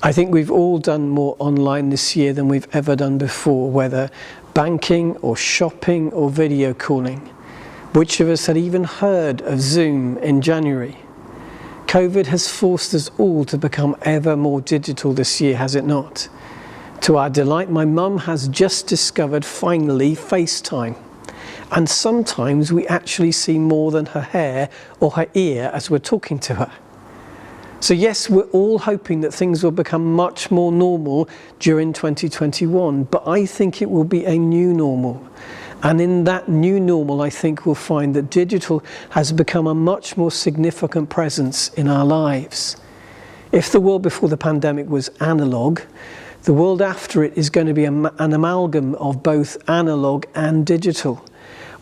I think we've all done more online this year than we've ever done before, whether banking or shopping or video calling. Which of us had even heard of Zoom in January? COVID has forced us all to become ever more digital this year, has it not? To our delight, my mum has just discovered, finally, FaceTime. And sometimes we actually see more than her hair or her ear as we're talking to her. So yes, we're all hoping that things will become much more normal during 2021, but I think it will be a new normal. And in that new normal, I think we'll find that digital has become a much more significant presence in our lives. If the world before the pandemic was analog, the world after it is going to be an amalgam of both analog and digital.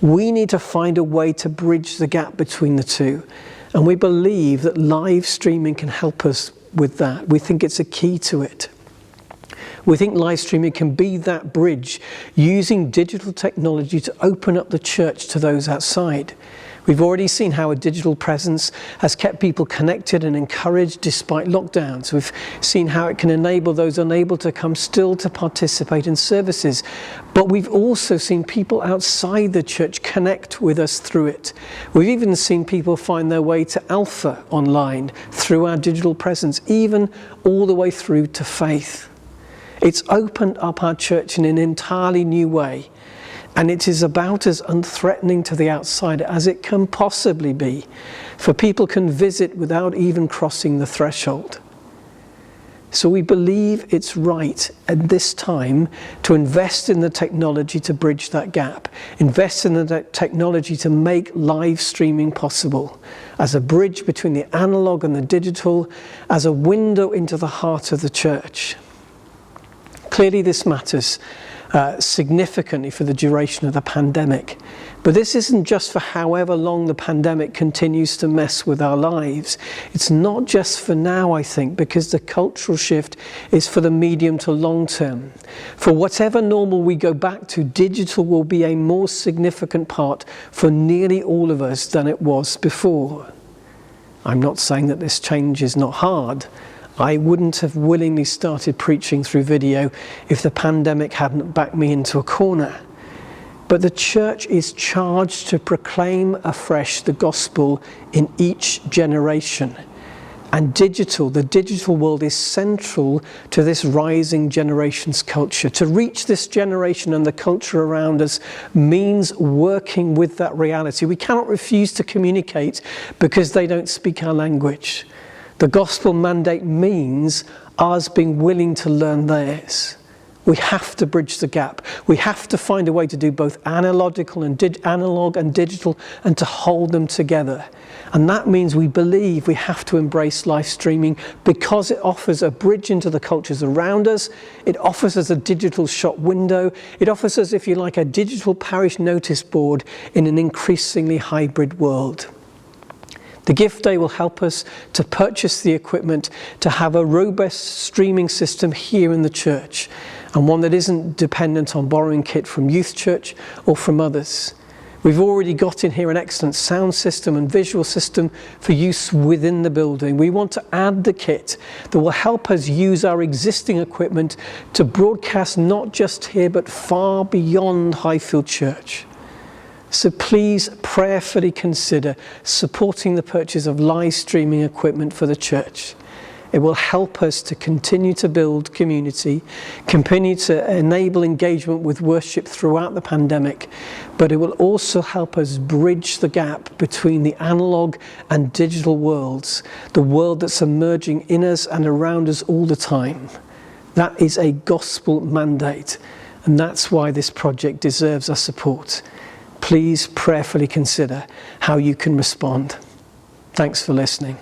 We need to find a way to bridge the gap between the two. And we believe that live streaming can help us with that. We think it's a key to it. We think live streaming can be that bridge, using digital technology to open up the church to those outside. We've already seen how a digital presence has kept people connected and encouraged despite lockdowns. We've seen how it can enable those unable to come still to participate in services. But we've also seen people outside the church connect with us through it. We've even seen people find their way to Alpha online through our digital presence, even all the way through to faith. It's opened up our church in an entirely new way. And it is about as unthreatening to the outsider as it can possibly be, for people can visit without even crossing the threshold. So we believe it's right at this time to invest in the technology to bridge that gap, invest in the technology to make live streaming possible, as a bridge between the analog and the digital, as a window into the heart of the church. Clearly this matters significantly for the duration of the pandemic. But this isn't just for however long the pandemic continues to mess with our lives. It's not just for now, I think, because the cultural shift is for the medium to long term. For whatever normal we go back to, digital will be a more significant part for nearly all of us than it was before. I'm not saying that this change is not hard. I wouldn't have willingly started preaching through video if the pandemic hadn't backed me into a corner. But the church is charged to proclaim afresh the gospel in each generation. And the digital world is central to this rising generation's culture. To reach this generation and the culture around us means working with that reality. We cannot refuse to communicate because they don't speak our language. The gospel mandate means us being willing to learn theirs. We have to bridge the gap. We have to find a way to do both analog and digital and to hold them together. And that means we believe we have to embrace live streaming because it offers a bridge into the cultures around us. It offers us a digital shop window. It offers us, if you like, a digital parish notice board in an increasingly hybrid world. The gift day will help us to purchase the equipment to have a robust streaming system here in the church, and one that isn't dependent on borrowing kit from youth church or from others. We've already got in here an excellent sound system and visual system for use within the building. We want to add the kit that will help us use our existing equipment to broadcast not just here but far beyond Highfield Church. So please prayerfully consider supporting the purchase of live streaming equipment for the church. It will help us to continue to build community, continue to enable engagement with worship throughout the pandemic, but it will also help us bridge the gap between the analog and digital worlds, the world that's emerging in us and around us all the time. That is a gospel mandate, and that's why this project deserves our support. Please prayerfully consider how you can respond. Thanks for listening.